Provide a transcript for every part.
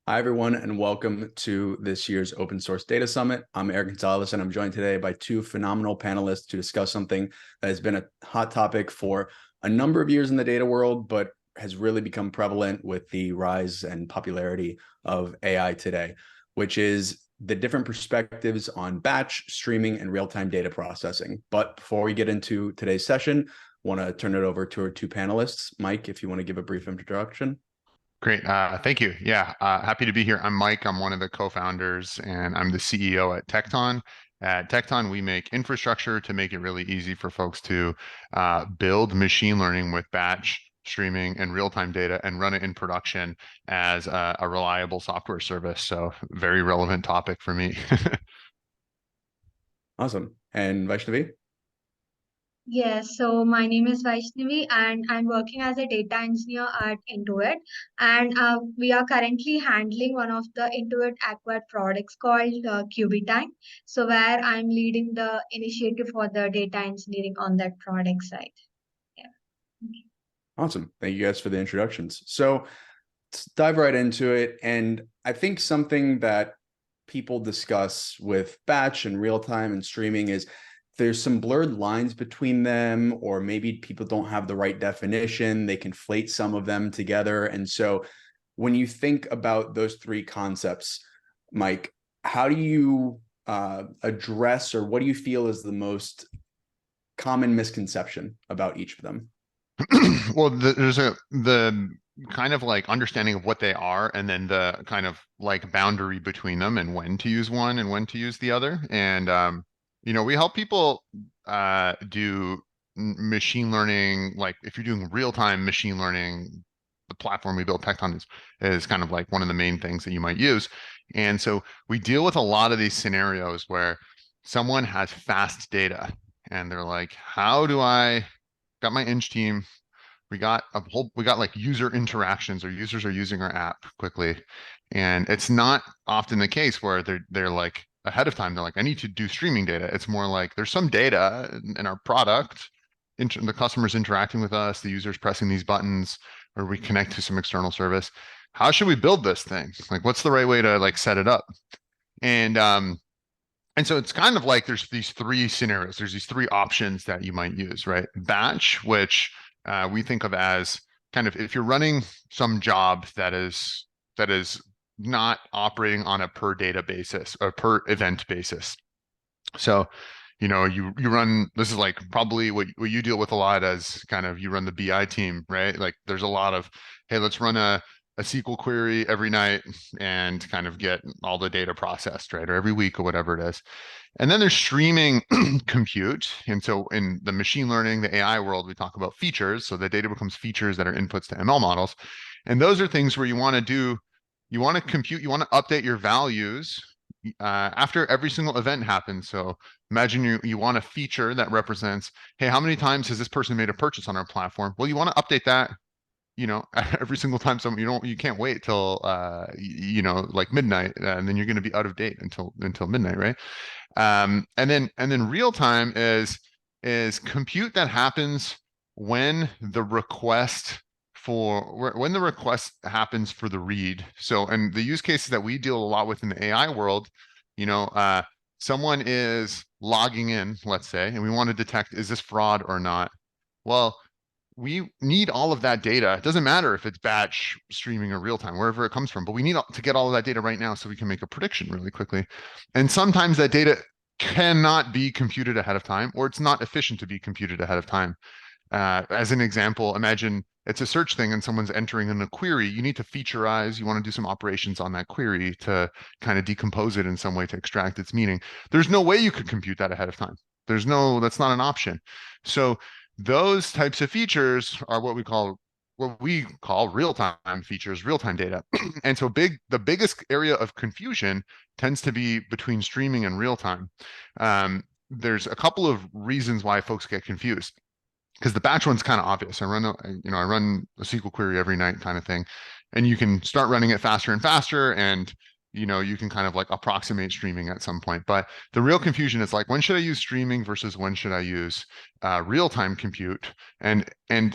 Hi, everyone, and welcome to this year's Open Source Data Summit. I'm Eric Gonzalez, and I'm joined today by two phenomenal panelists to discuss something that has been a hot topic for a number of years in the data world, but has really become prevalent with the rise and popularity of AI today, which is the different perspectives on batch, streaming, and real-time data processing. But before we get into today's session, I want to turn it over to our two panelists. Mike, if you want to give a brief introduction. Great. Thank you. Yeah, happy to be here. I'm Mike. I'm one of the co-founders and I'm the CEO at Tecton. At Tecton, we make infrastructure to make it really easy for folks to build machine learning with batch streaming and real-time data and run it in production as a reliable software service. So very relevant topic for me. Awesome. And Vaishnavi? Yes, so my name is Vaishnavi and I'm working as a data engineer at Intuit. And we are currently handling one of the Intuit acquired products called Time. So where I'm leading the initiative for the data engineering on that product side. Yeah. Okay. Awesome. Thank you guys for the introductions. So let's dive right into it. And I think something that people discuss with batch and real time and streaming is there's some blurred lines between them, or maybe people don't have the right definition. They conflate some of them together. And so when you think about those three concepts, Mike, how do you address, or what do you feel is the most common misconception about each of them? Well, there's the kind of like understanding of what they are, and then the kind of like boundary between them and when to use one and when to use the other. And we help people do machine learning. Like if you're doing real-time machine learning, the platform we built Tecton is kind of like one of the main things that you might use. And so we deal with a lot of these scenarios where someone has fast data and they're like, how do I got my Eng team. We got like user interactions, or users are using our app quickly. And it's not often the case where they're like ahead of time, they're like, I need to do streaming data. It's more like there's some data in our product, the customer's interacting with us, the user's pressing these buttons, or we connect to some external service. How should we build this thing? Like, what's the right way to like set it up? And so it's kind of like there's these three scenarios. There's these three options that you might use, right? Batch, which we think of as kind of if you're running some job that is not operating on a per data basis or per event basis. So, you run, this is like probably what you deal with a lot as kind of you run the BI team, right? Like there's a lot of, hey, let's run a SQL query every night and kind of get all the data processed, right? Or every week or whatever it is. And then there's streaming compute. And so in the machine learning, the AI world, we talk about features. So the data becomes features that are inputs to ML models. And those are things where you want to compute, you want to update your values after every single event happens. So imagine you want a feature that represents, hey, how many times has this person made a purchase on our platform? Well, you want to update that every single time you can't wait till like midnight, and then you're going to be out of date until midnight, right? And then real time is compute that happens when the request happens for the read. So, and the use cases that we deal a lot with in the AI world, someone is logging in, let's say, and we want to detect, is this fraud or not? Well, we need all of that data. It doesn't matter if it's batch, streaming, or real time, wherever it comes from, but we need to get all of that data right now so we can make a prediction really quickly. And sometimes that data cannot be computed ahead of time, or it's not efficient to be computed ahead of time. As an example, imagine it's a search thing and someone's entering in a query. You need to featureize, you want to do some operations on that query to kind of decompose it in some way to extract its meaning. There's no way you could compute that ahead of time. That's not an option. So those types of features are what we call real-time features, real-time data. And so the biggest area of confusion tends to be between streaming and real-time. There's a couple of reasons why folks get confused, because the batch one's kind of obvious. I run a SQL query every night kind of thing, and you can start running it faster and faster, and you can kind of like approximate streaming at some point. But the real confusion is like, when should I use streaming versus when should I use real-time compute? And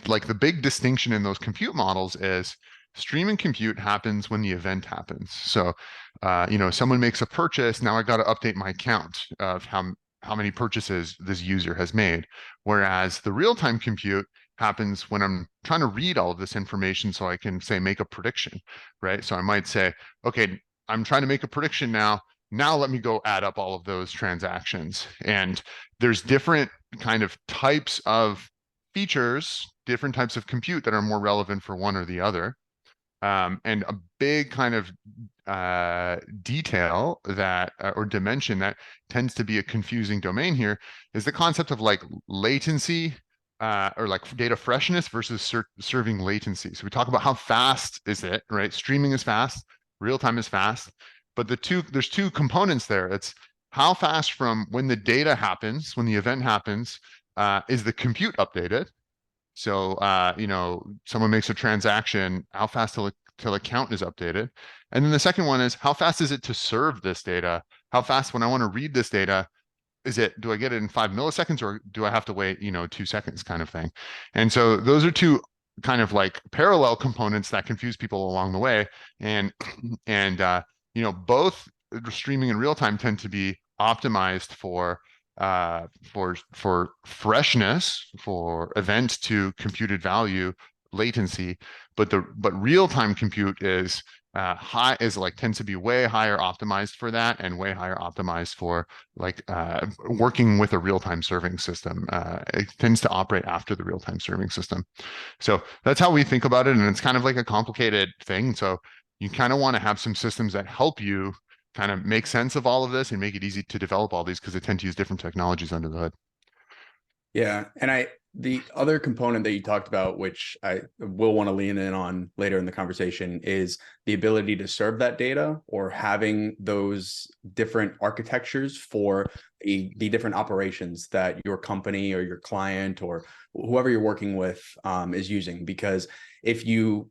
like the big distinction in those compute models is Streaming compute happens when the event happens. So, someone makes a purchase. Now I got to update my count of how many purchases this user has made. Whereas the real-time compute happens when I'm trying to read all of this information so I can say make a prediction, right? So I might say, okay, I'm trying to make a prediction now. Now let me go add up all of those transactions. And there's different kind of types of features, different types of compute that are more relevant for one or the other. And a big kind of detail that or dimension that tends to be a confusing domain here is the concept of like latency or like data freshness versus serving latency. So we talk about how fast is it, right? Streaming is fast, real time is fast, but there's two components there. It's how fast from when the data happens, when the event happens, is the compute updated? So, someone makes a transaction, how fast till account is updated? And then the second one is how fast is it to serve this data? How fast when I want to read this data, do I get it in 5 milliseconds or do I have to wait, 2 seconds kind of thing? And so those are two kind of like parallel components that confuse people along the way. And, both streaming and real time tend to be optimized for freshness, for event to computed value, latency, but real-time compute is tends to be way higher optimized for that and way higher optimized for like working with a real-time serving system. It tends to operate after the real-time serving system. So that's how we think about it, and it's kind of like a complicated thing. So you kind of want to have some systems that help you kind of make sense of all of this and make it easy to develop all these because they tend to use different technologies under the hood. Yeah. And the other component that you talked about, which I will want to lean in on later in the conversation, is the ability to serve that data or having those different architectures for the different operations that your company or your client or whoever you're working with is using. Because if you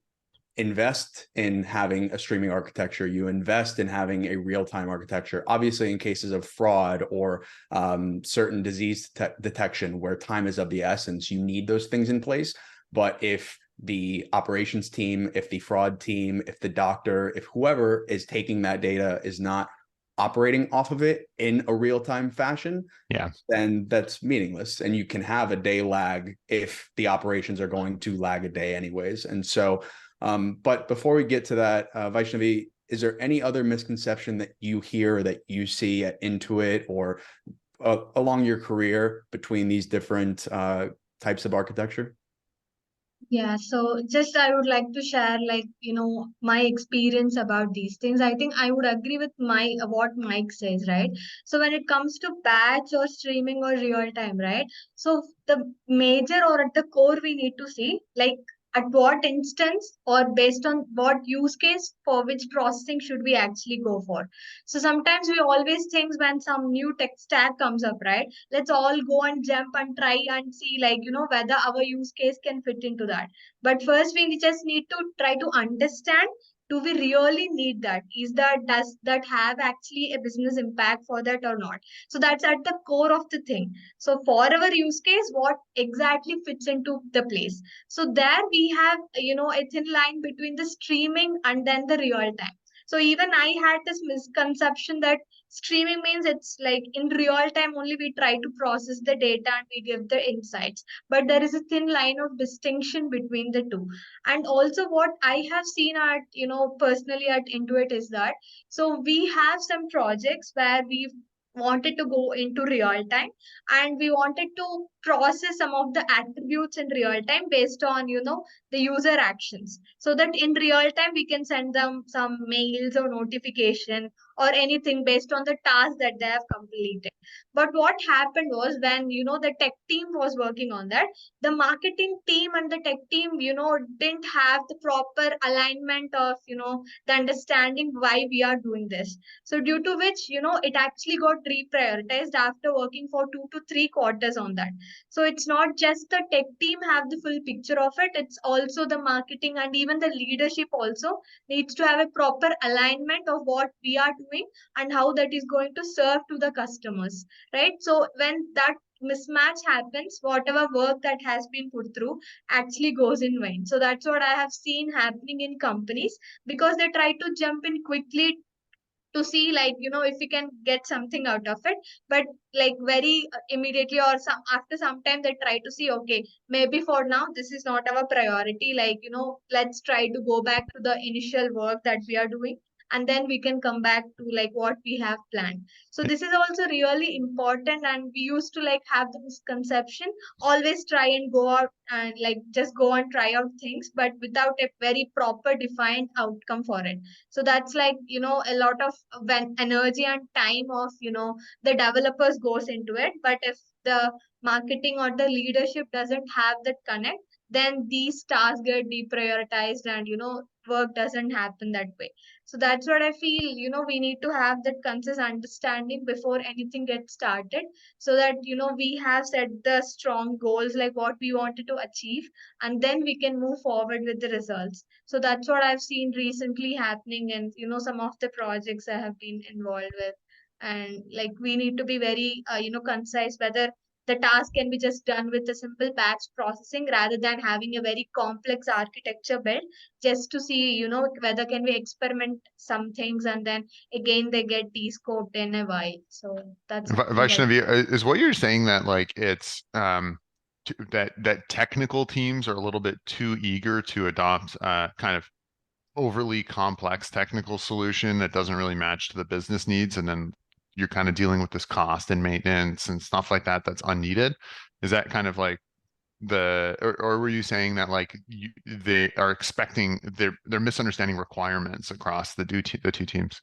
invest in having a streaming architecture, you invest in having a real-time architecture, obviously in cases of fraud or certain disease detection where time is of the essence, you need those things in place. But if the operations team, if the fraud team, if the doctor, if whoever is taking that data is not operating off of it in a real-time fashion, then that's meaningless. And you can have a day lag if the operations are going to lag a day anyways. And so but before we get to that, Vaishnavi, is there any other misconception that you hear or that you see at Intuit or along your career between these different types of architecture? Yeah, so just I would like to share my experience about these things. I think I would agree with my what Mike says, right? So when it comes to batch or streaming or real time, right? So the major or at the core we need to see like at what instance or based on what use case for which processing should we actually go for. So sometimes we always think when some new tech stack comes up, right? Let's all go and jump and try and see whether our use case can fit into that. But first we just need to try to understand, do we really need that? Does that have actually a business impact for that or not? So that's at the core of the thing. So for our use case, what exactly fits into the place? So there we have a thin line between the streaming and then the real time. So even I had this misconception that streaming means it's like in real time only we try to process the data and we give the insights. But there is a thin line of distinction between the two. And also what I have seen at, personally at Intuit is that, so we have some projects where we wanted to go into real time and we wanted to process some of the attributes in real time based on the user actions, so that in real time we can send them some mails or notification or anything based on the task that they have completed. But what happened was when the tech team was working on that, the marketing team and the tech team didn't have the proper alignment of the understanding why we are doing this. So due to which it actually got reprioritized after working for 2 to 3 quarters on that. So it's not just the tech team have the full picture of it, it's also the marketing and even the leadership also needs to have a proper alignment of what we are doing and how that is going to serve to the customers, right? So when that mismatch happens, whatever work that has been put through actually goes in vain. So that's what I have seen happening in companies, because they try to jump in quickly to see, like, if we can get something out of it, but like very immediately or some after some time they try to see, okay, maybe for now this is not our priority, like, let's try to go back to the initial work that we are doing, and then we can come back to like what we have planned. So this is also really important, and we used to like have the misconception, always try and go out and like just go and try out things, but without a very proper defined outcome for it. So that's like, a lot of when energy and time of, the developers goes into it. But if the marketing or the leadership doesn't have that connect, then these tasks get deprioritized, and, work doesn't happen that way. So that's what I feel, we need to have that conscious understanding before anything gets started, so that, we have set the strong goals, like what we wanted to achieve, and then we can move forward with the results. So that's what I've seen recently happening, and, some of the projects I have been involved with. And like we need to be very, concise whether the task can be just done with a simple batch processing rather than having a very complex architecture built, just to see, whether can we experiment some things and then again they get de-scoped in a while. So that's something that. Vaishnavi, is what you're saying that like it's that technical teams are a little bit too eager to adopt kind of overly complex technical solution that doesn't really match to the business needs, and then you're kind of dealing with this cost and maintenance and stuff like that that's unneeded? Is that kind of like or were you saying that like they are expecting they're misunderstanding requirements across the two teams?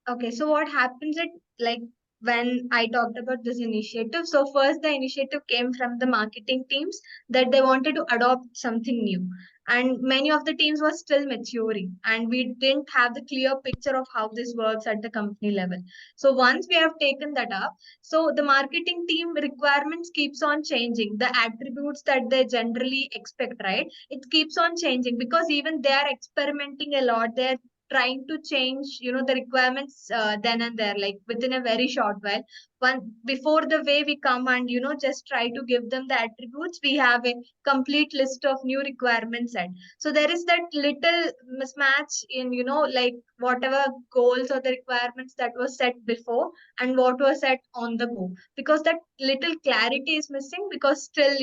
Okay, so what happens at like when I talked about this initiative? So first the initiative came from the marketing teams that they wanted to adopt something new. And many of the teams were still maturing, and we didn't have the clear picture of how this works at the company level. So once we have taken that up, so the marketing team requirements keeps on changing. The attributes that they generally expect, right? It keeps on changing because even they are experimenting a lot. They're trying to change, the requirements then and there, like within a very short while. One before the way we come and, just try to give them the attributes, we have a complete list of new requirements set. So there is that little mismatch in, like whatever goals or the requirements that was set before and what was set on the go, because that little clarity is missing, because still,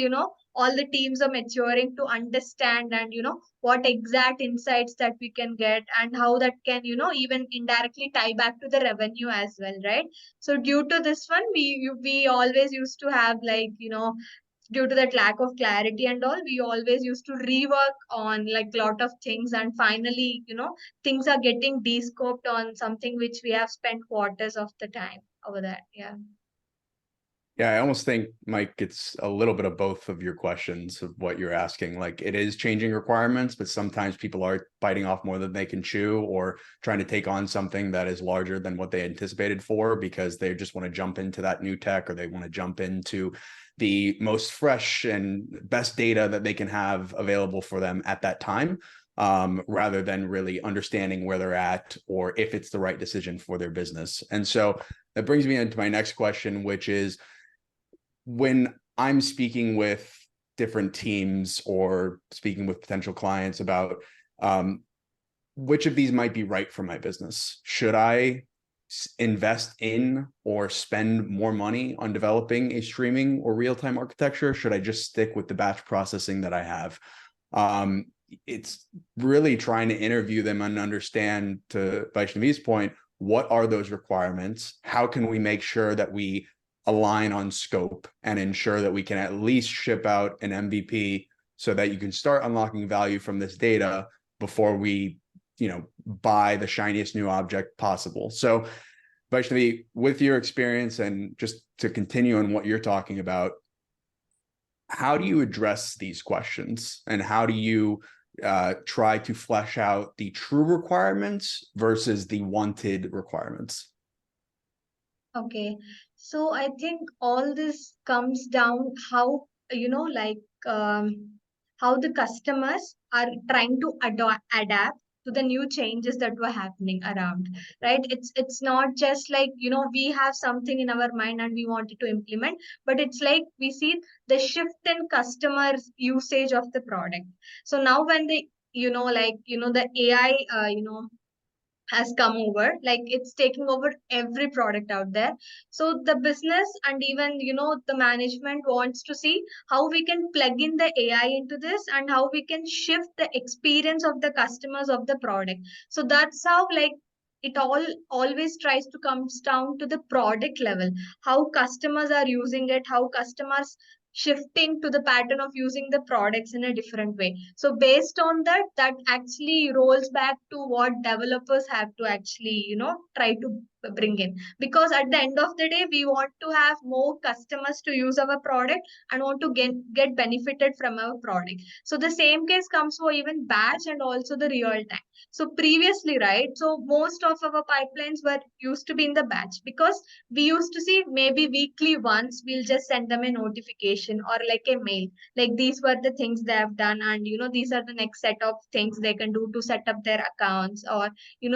all the teams are maturing to understand, and, what exact insights that we can get and how that can, even indirectly tie back to the revenue as well, right? So due to this one, we always used to have, like, due to that lack of clarity and all, we always used to rework on like a lot of things, and finally, things are getting de-scoped on something which we have spent quarters of the time over that. Yeah. Yeah, I almost think, Mike, it's a little bit of both of your questions of what you're asking. Like it is changing requirements, but sometimes people are biting off more than they can chew, or trying to take on something that is larger than what they anticipated for, because they just want to jump into that new tech, or they want to jump into the most fresh and best data that they can have available for them at that time, rather than really understanding where they're at or if it's the right decision for their business. And so that brings me into my next question, which is, when I'm speaking with different teams or speaking with potential clients about which of these might be right for my business, should I invest in or spend more money on developing a streaming or real-time architecture? Should I just stick with the batch processing that I have? It's really trying to interview them and understand, to Vaishnavi's point, what are those requirements? How can we make sure that we align on scope and ensure that we can at least ship out an MVP so that you can start unlocking value from this data before we, buy the shiniest new object possible. So Vaishnavi, with your experience and just to continue on what you're talking about, how do you address these questions, and how do you try to flesh out the true requirements versus the wanted requirements? Okay, so I think all this comes down how, like, how the customers are trying to adapt to the new changes that were happening around, right? It's not just like, we have something in our mind and we wanted to implement, but it's like we see the shift in customers usage of the product. So now when they, the AI, has come over, like it's taking over every product out there. So the business and even, the management wants to see how we can plug in the AI into this and how we can shift the experience of the customers of the product. So that's how, like, it all always tries to comes down to the product level, how customers are using it, how customers shifting to the pattern of using the products in a different way. So based on that, that actually rolls back to what developers have to actually, try to bring in. Because at the end of the day, we want to have more customers to use our product and want to get benefited from our product. So the same case comes for even batch and also the real time. So previously, right, so most of our pipelines were used to be in the batch, because we used to see maybe weekly once we'll just send them a notification or like a mail, like these were the things they have done, and these are the next set of things they can do to set up their accounts, or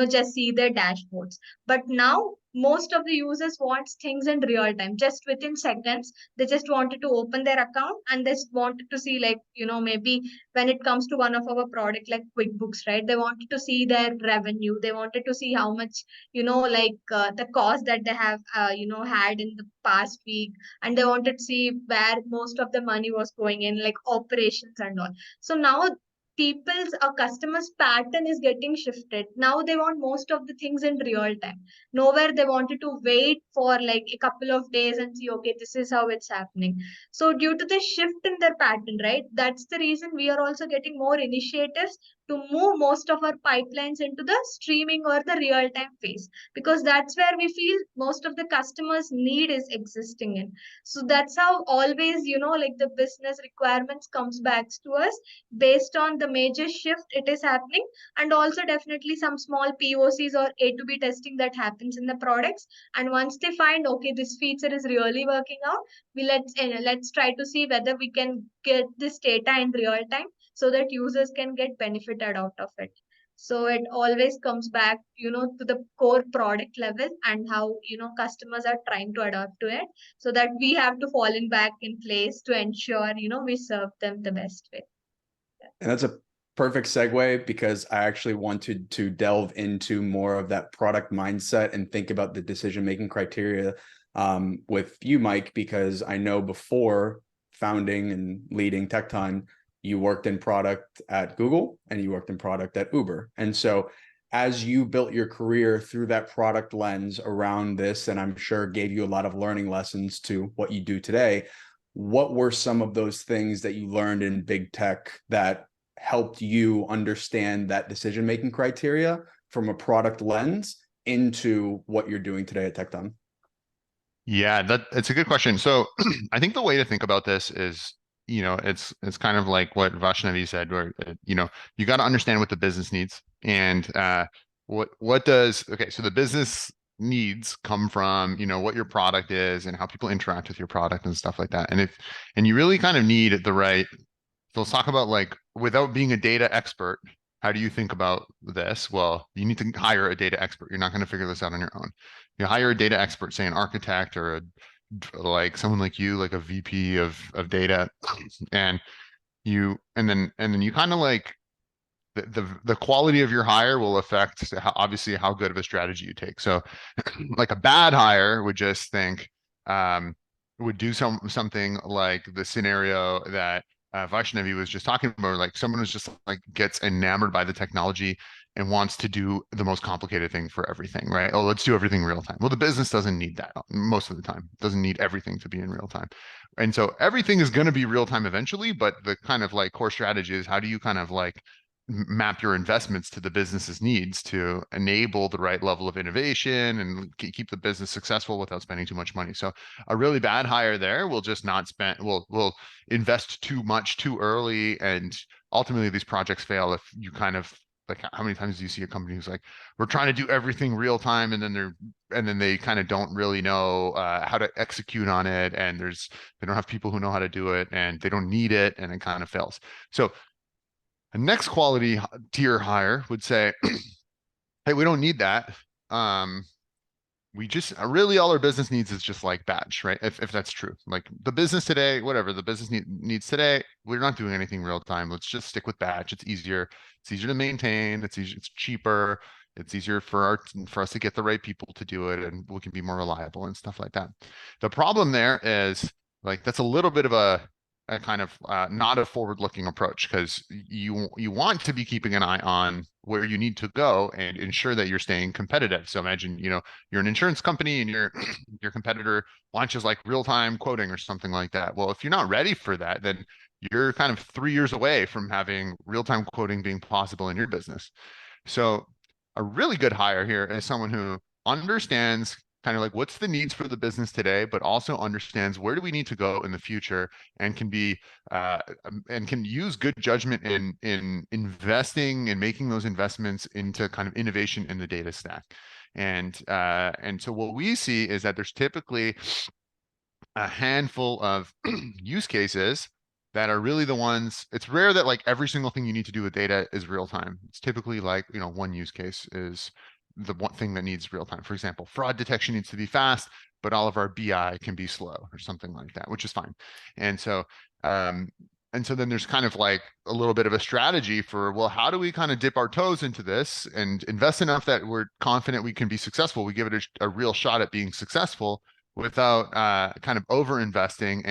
just see their dashboards. But now most of the users wants things in real time, just within seconds. They just wanted to open their account and they just wanted to see, like, maybe when it comes to one of our product like QuickBooks, right, they wanted to see their revenue, they wanted to see how much, the cost that they have had in the past week, and they wanted to see where most of the money was going in, like operations and all. So now people's customers pattern is getting shifted. Now they want most of the things in real time. Nowhere they wanted to wait for like a couple of days and see, okay, this is how it's happening. So due to the shift in their pattern, right, that's the reason we are also getting more initiatives to move most of our pipelines into the streaming or the real time phase, because that's where we feel most of the customers need is existing in. So that's how always, like the business requirements comes back to us based on the major shift it is happening, and also definitely some small POCs or A to B testing that happens in the products. And once they find, okay, this feature is really working out, let's try to see whether we can get this data in real time so that users can get benefited out of it. So it always comes back, to the core product level and how, customers are trying to adapt to it, so that we have to fall in back in place to ensure, we serve them the best way. And that's a perfect segue, because I actually wanted to delve into more of that product mindset and think about the decision-making criteria with you, Mike, because I know before founding and leading Tecton, you worked in product at Google and you worked in product at Uber. And so as you built your career through that product lens around this, and I'm sure gave you a lot of learning lessons to what you do today, what were some of those things that you learned in big tech that helped you understand that decision-making criteria from a product lens into what you're doing today at Tecton? Yeah, it's a good question. So I think the way to think about this is, it's kind of like what Vaishnavi said, where you got to understand what the business needs, and so the business needs come from what your product is and how people interact with your product and stuff like that. And you really kind of need the right. So let's talk about, like, without being a data expert, how do you think about this? Well, you need to hire a data expert. You're not going to figure this out on your own. You hire a data expert, say an architect or like someone like you, like a VP of data, and then you kind of like the quality of your hire will affect obviously how good of a strategy you take. So like a bad hire would just think would do something like the scenario that Vaishnavi was just talking about, like someone who's just like gets enamored by the technology and wants to do the most complicated thing for everything, right? Oh, let's do everything real time. Well, the business doesn't need that most of the time. It doesn't need everything to be in real time. And so everything is going to be real time eventually, but the kind of like core strategy is how do you kind of like map your investments to the business's needs to enable the right level of innovation and keep the business successful without spending too much money. So a really bad hire there will just not spend, will invest too much too early, and ultimately these projects fail if you kind of like, how many times do you see a company who's like, we're trying to do everything real time, and then they kind of don't really know how to execute on it, and they don't have people who know how to do it, and they don't need it, and it kind of fails. So A next quality tier hire would say, hey, we don't need that. We just really all our business needs is just like batch, right? If that's true, like the business today, whatever the business needs today, we're not doing anything real time. Let's just stick with batch. It's easier. It's easier to maintain. It's easier. It's cheaper. It's easier for us to get the right people to do it, and we can be more reliable and stuff like that. The problem there is like that's a little bit of a kind of not a forward-looking approach, because you want to be keeping an eye on where you need to go and ensure that you're staying competitive. So imagine, you're an insurance company and your competitor launches like real-time quoting or something like that. Well, if you're not ready for that, then you're kind of 3 years away from having real-time quoting being possible in your business. So a really good hire here is someone who understands kind of like what's the needs for the business today, but also understands where do we need to go in the future, and can be and can use good judgment in investing and making those investments into kind of innovation in the data stack. And so what we see is that there's typically a handful of use cases that are really the ones. It's rare that like every single thing you need to do with data is real time. It's typically like, one use case is the one thing that needs real time. For example, fraud detection needs to be fast, but all of our BI can be slow or something like that, which is fine. And so then there's kind of like a little bit of a strategy for, well, how do we kind of dip our toes into this and invest enough that we're confident we can be successful? We give it a real shot at being successful without kind of over investing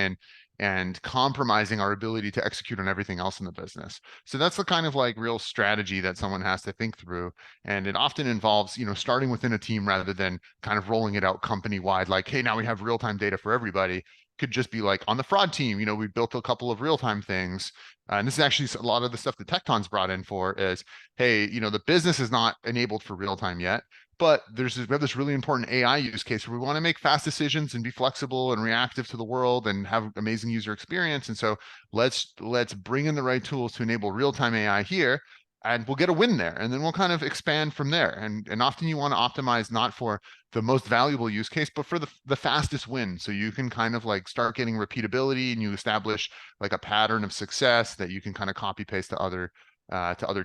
and compromising our ability to execute on everything else in the business. So that's the kind of like real strategy that someone has to think through. And it often involves, starting within a team rather than kind of rolling it out company wide. Like, hey, now we have real-time data for everybody. Could just be like on the fraud team, we built a couple of real-time things. And this is actually a lot of the stuff that Tecton's brought in for is, hey, the business is not enabled for real-time yet, but we have this really important AI use case where we want to make fast decisions and be flexible and reactive to the world and have amazing user experience. And so let's bring in the right tools to enable real-time AI here, and we'll get a win there. And then we'll kind of expand from there. And often you want to optimize not for the most valuable use case, but for the fastest win. So you can kind of like start getting repeatability, and you establish like a pattern of success that you can kind of copy paste to other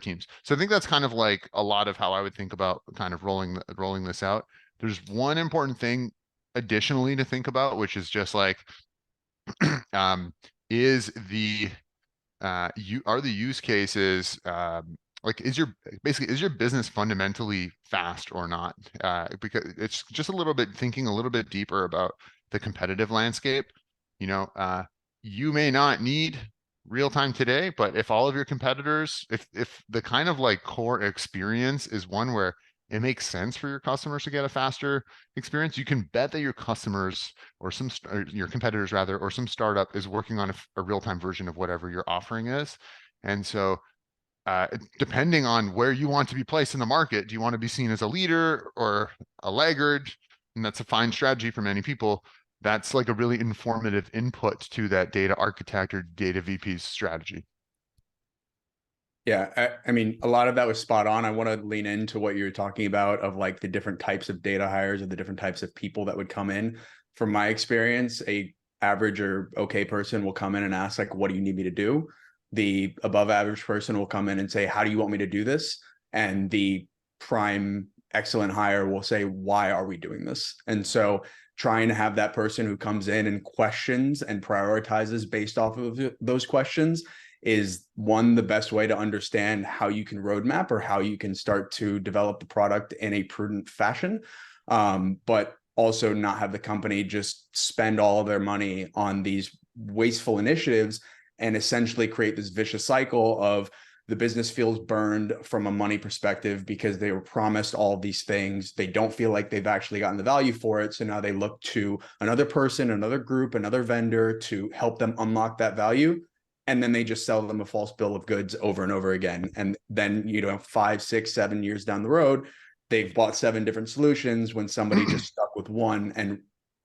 teams. So I think that's kind of like a lot of how I would think about kind of rolling this out. There's one important thing additionally to think about, which is just like, is the are the use cases like is your business fundamentally fast or not? Because it's just a little bit thinking a little bit deeper about the competitive landscape. You may not need real time today, but if all of your competitors, if the kind of like core experience is one where it makes sense for your customers to get a faster experience, you can bet that your customers or your competitors rather, or some startup is working on a real-time version of whatever your offering is. And so depending on where you want to be placed in the market, do you want to be seen as a leader or a laggard? And that's a fine strategy for many people. That's like a really informative input to that data architect or data VP's strategy. Yeah, I mean, a lot of that was spot on. I want to lean into what you're talking about of like the different types of data hires or the different types of people that would come in. From my experience, a average or okay person will come in and ask like, what do you need me to do? The above average person will come in and say, how do you want me to do this? And the prime excellent hire will say, why are we doing this? And so trying to have that person who comes in and questions and prioritizes based off of those questions is one, the best way to understand how you can roadmap or how you can start to develop the product in a prudent fashion. But also not have the company just spend all of their money on these wasteful initiatives and essentially create this vicious cycle of the business feels burned from a money perspective because they were promised all of these things. They don't feel like they've actually gotten the value for it. So now they look to another person, another group, another vendor to help them unlock that value. And then they just sell them a false bill of goods over and over again. And then, 5, 6, 7 years down the road, they've bought 7 different solutions when somebody just stuck with one and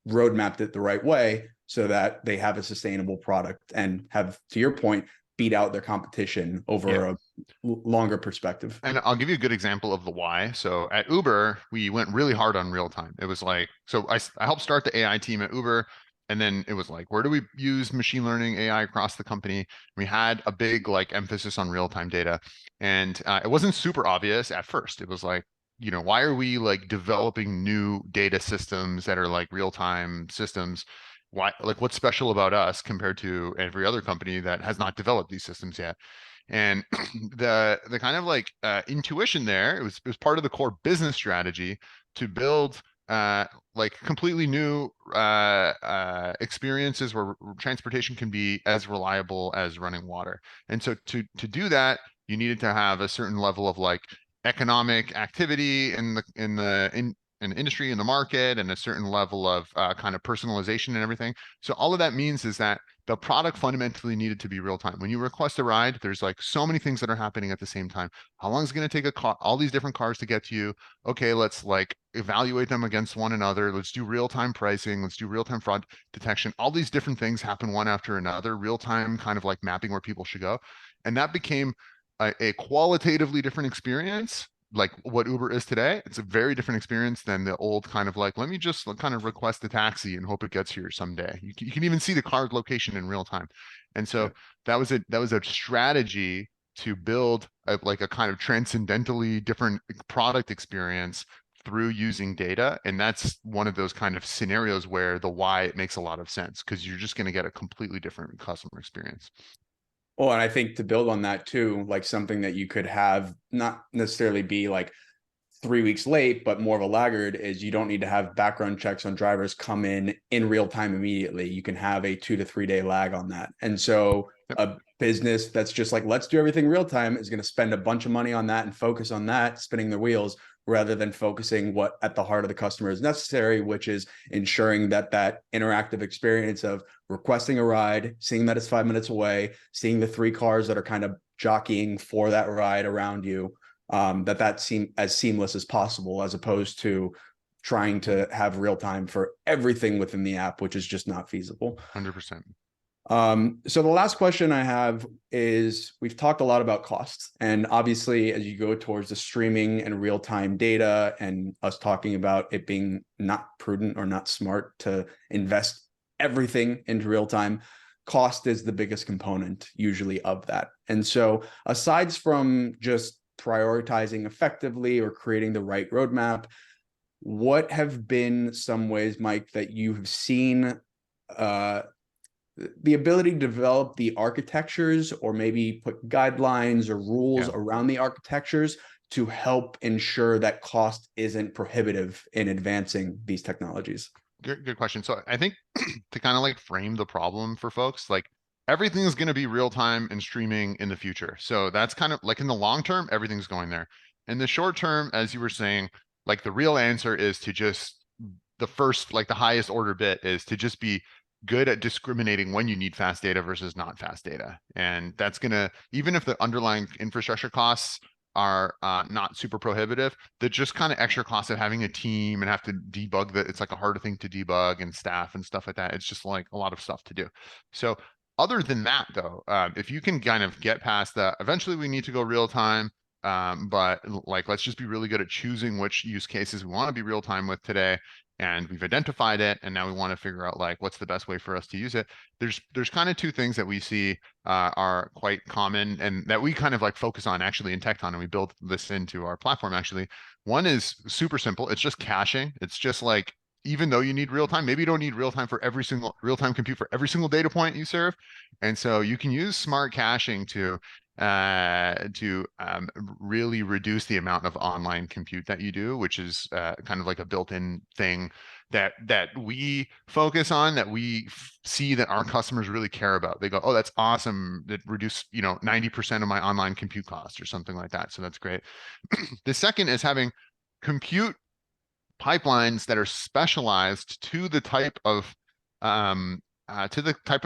roadmapped it the right way so that they have a sustainable product and have, to your point, beat out their competition over a longer perspective. And I'll give you a good example of the why. So at Uber, we went really hard on real time. It was like, so I helped start the AI team at Uber. And then it was like, where do we use machine learning AI across the company? We had a big like emphasis on real-time data, and it wasn't super obvious at first. It was like, why are we like developing new data systems that are like real-time systems? Why, like, what's special about us compared to every other company that has not developed these systems yet? And the kind of like intuition there, it was part of the core business strategy to build like completely new experiences where transportation can be as reliable as running water. And so to do that, you needed to have a certain level of like economic activity in the industry, in the market, and a certain level of kind of personalization and everything. So all of that means is that the product fundamentally needed to be real time. When you request a ride, there's like so many things that are happening at the same time. How long is it going to take all these different cars to get to you? Okay, let's like evaluate them against one another. Let's do real time pricing. Let's do real time fraud detection. All these different things happen one after another, real time kind of like mapping where people should go. And that became a qualitatively different experience, like what Uber is today. It's a very different experience than the old kind of like, let me just kind of request a taxi and hope it gets here someday. You can even see the car's location in real time. And so that was a strategy to build like a kind of transcendentally different product experience through using data. And that's one of those kind of scenarios where the why it makes a lot of sense, because you're just going to get a completely different customer experience. Well, and I think to build on that too, like something that you could have not necessarily be like 3 weeks late, but more of a laggard, is you don't need to have background checks on drivers come in real time immediately. You can have a 2 to 3 day lag on that. And so a business that's just like, let's do everything real time, is going to spend a bunch of money on that and focus on that, spinning the wheels, rather than focusing what at the heart of the customer is necessary, which is ensuring that that interactive experience of requesting a ride, seeing that it's 5 minutes away, seeing the 3 cars that are kind of jockeying for that ride around you, that seem as seamless as possible, as opposed to trying to have real time for everything within the app, which is just not feasible. 100%. So the last question I have is, we've talked a lot about costs, and obviously as you go towards the streaming and real-time data, and us talking about it being not prudent or not smart to invest everything into real time, cost is the biggest component usually of that. And so aside from just prioritizing effectively or creating the right roadmap, what have been some ways, Mike, that you have seen the ability to develop the architectures, or maybe put guidelines or rules around the architectures to help ensure that cost isn't prohibitive in advancing these technologies? Good question. So I think to kind of like frame the problem for folks, like everything is going to be real time and streaming in the future. So that's kind of like in the long term, everything's going there. In the short term, as you were saying, like the real answer is to just the first, like the highest order bit is to just be good at discriminating when you need fast data versus not fast data. And that's going to, even if the underlying infrastructure costs are not super prohibitive, the just kind of extra cost of having a team and have to debug that, it's like a harder thing to debug, and staff and stuff like that. It's just like a lot of stuff to do. So other than that though, if you can kind of get past that, eventually we need to go real time. But like, let's just be really good at choosing which use cases we want to be real time with today. And we've identified it, and now we want to figure out like what's the best way for us to use it. There's kind of two things that we see are quite common, and that we kind of like focus on actually in Tecton, and we build this into our platform actually. One is super simple. It's just caching. It's just like, even though you need real time, maybe you don't need real time for every single real time compute for every single data point you serve. And so you can use smart caching to really reduce the amount of online compute that you do, which is kind of like a built-in thing that we focus on, that we see that our customers really care about. They go, oh, that's awesome. It reduced 90% of my online compute cost or something like that. So that's great. The second is having compute pipelines that are specialized to the type of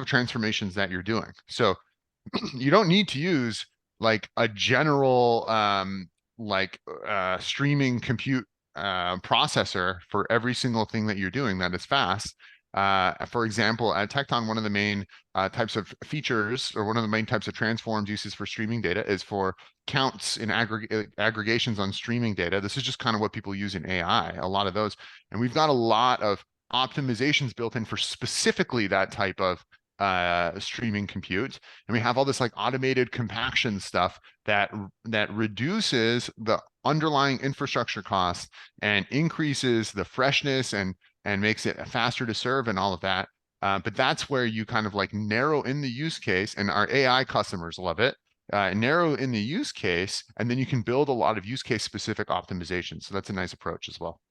transformations that you're doing. So you don't need to use like a general streaming compute processor for every single thing that you're doing that is fast. For example, at Tecton, one of the main types of features, or one of the main types of transforms uses for streaming data, is for counts and aggregations on streaming data. This is just kind of what people use in AI, a lot of those. And we've got a lot of optimizations built in for specifically that type of streaming compute. And we have all this like automated compaction stuff that reduces the underlying infrastructure costs and increases the freshness and makes it faster to serve and all of that. But that's where you kind of like narrow in the use case, and our AI customers love it. Narrow in the use case, and then you can build a lot of use case specific optimizations. So that's a nice approach as well.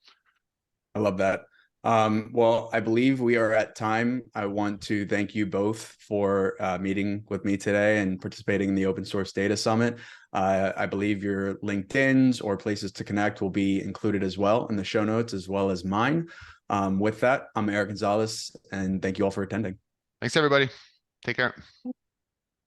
I love that. Well, I believe we are at time. I want to thank you both for meeting with me today and participating in the Open Source Data Summit. I believe your LinkedIn's or places to connect will be included as well in the show notes, as well as mine. With that, I'm Eric Gonzalez, and thank you all for attending. Thanks, everybody. Take care.